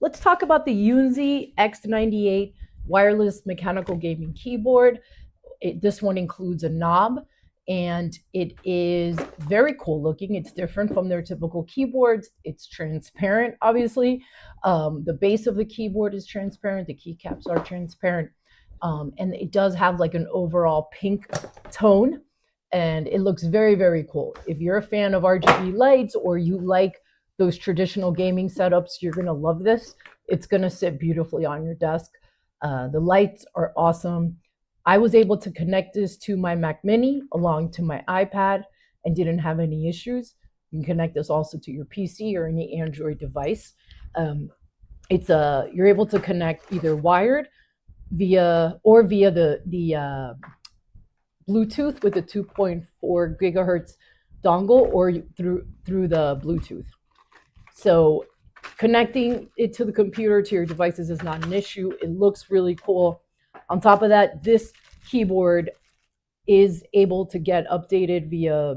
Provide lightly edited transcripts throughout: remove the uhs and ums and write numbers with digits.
let's talk about the YUNZII X98 wireless mechanical gaming keyboard. This one includes a knob, and it is very cool looking. It's different from their typical keyboards. It's transparent, obviously. The base of the keyboard is transparent. The keycaps are transparent. And it does have like an overall pink tone, and it looks very, very cool. If you're a fan of RGB lights or you like those traditional gaming setups, you're going to love this. It's going to sit beautifully on your desk. The lights are awesome. I was able to connect this to my Mac Mini along to my iPad and didn't have any issues. You can connect this also to your PC or any Android device. You're able to connect either wired via the Bluetooth with a 2.4 gigahertz dongle or through the Bluetooth. So connecting it to the computer, to your devices, is not an issue. It looks really cool. On top of that, this keyboard is able to get updated via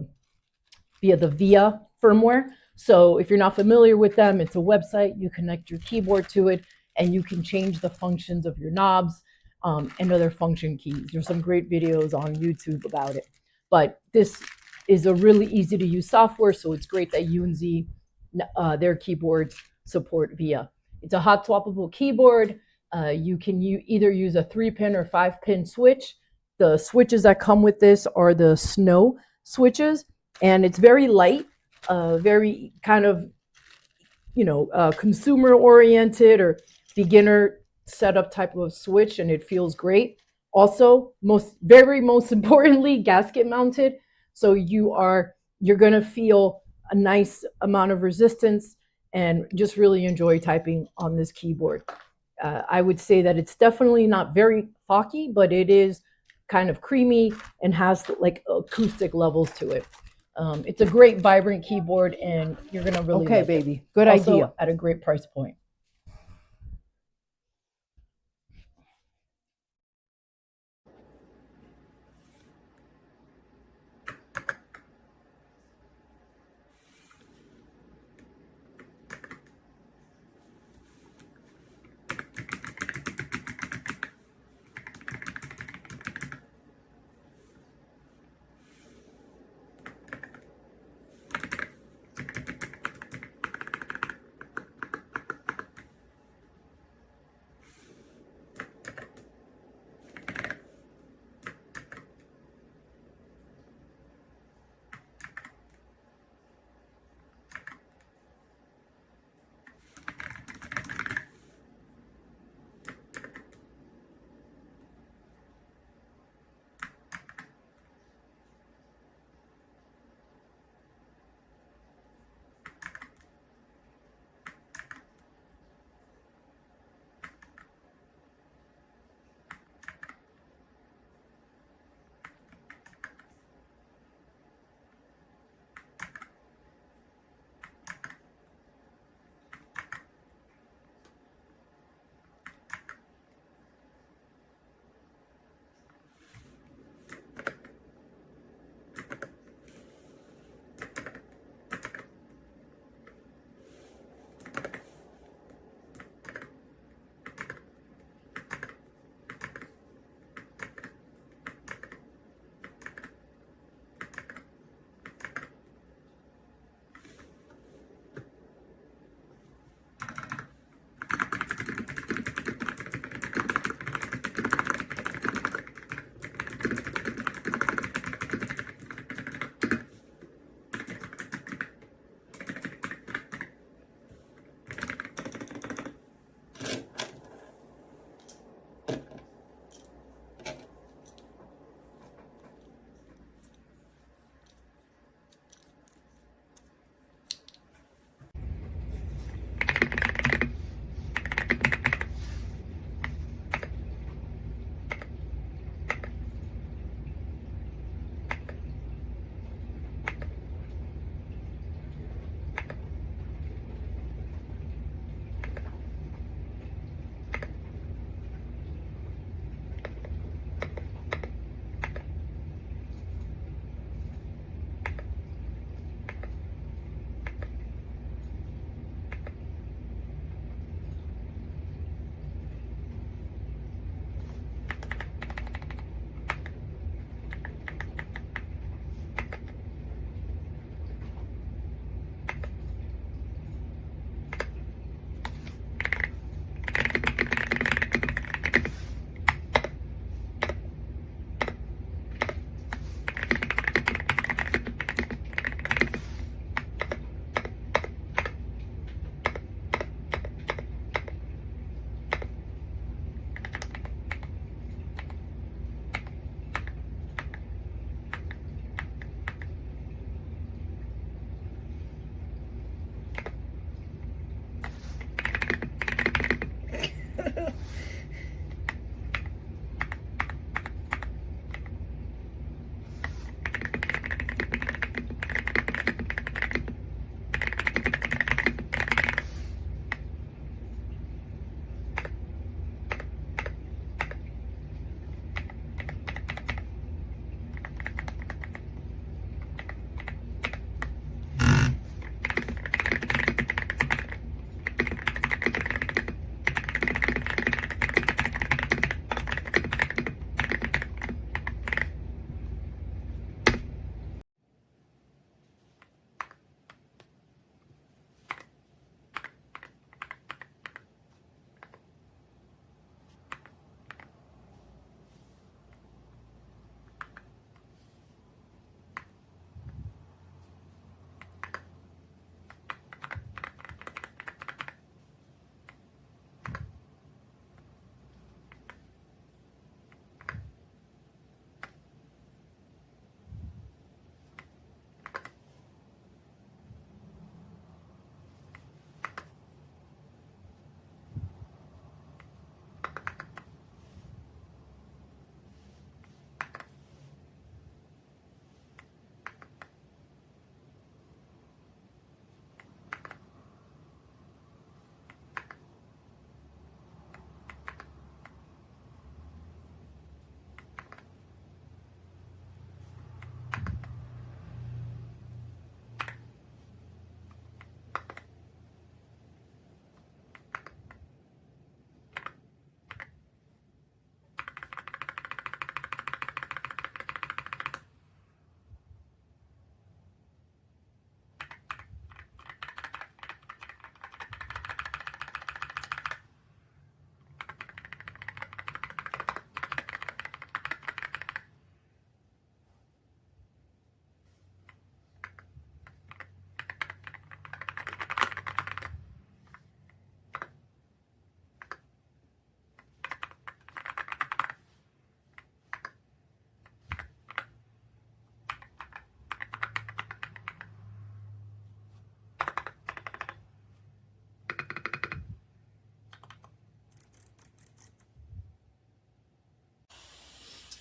the VIA firmware. So if you're not familiar with them, it's a website. You connect your keyboard to it, and you can change the functions of your knobs and other function keys. There's some great videos on YouTube about it. But this is a really easy to use software, so it's great that YUNZII, their keyboards support VIA. It's a hot swappable keyboard. You can either use a 3-pin or 5-pin switch. The switches that come with this are the Snow switches, and it's very light, very kind of, consumer oriented or beginner setup type of switch, and it feels great. Also, most importantly, gasket mounted, so you're going to feel a nice amount of resistance and just really enjoy typing on this keyboard. I would say that it's definitely not very foggy, but it is kind of creamy and has like acoustic levels to it. It's a great vibrant keyboard, and you're gonna really like baby. it. Good Also, idea. At a great price point.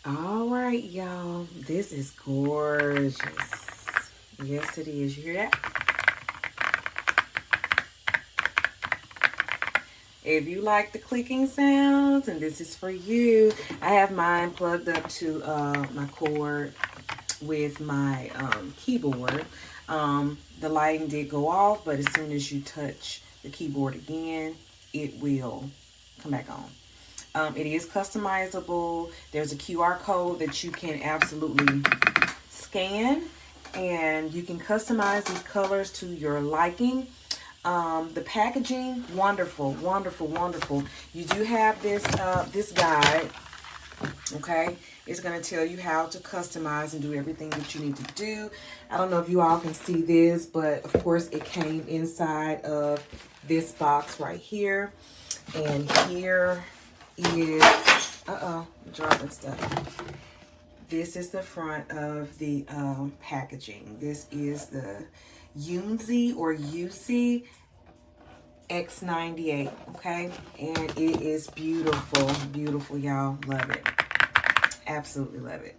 All right, y'all. This is gorgeous. Yes, it is. You hear that? If you like the clicking sounds, and this is for you, I have mine plugged up to my cord with my keyboard. The lighting did go off, but as soon as you touch the keyboard again, it will come back on. It is customizable. There's a QR code that you can absolutely scan, and you can customize these colors to your liking. The packaging, wonderful, wonderful, wonderful. You do have this this guide, okay? It's going to tell you how to customize and do everything that you need to do. I don't know if you all can see this, but of course it came inside of this box right here. And here is, dropping stuff. This is the front of the packaging. This is the YUNZII X98, okay? And it is beautiful, beautiful, y'all. Love it. Absolutely love it.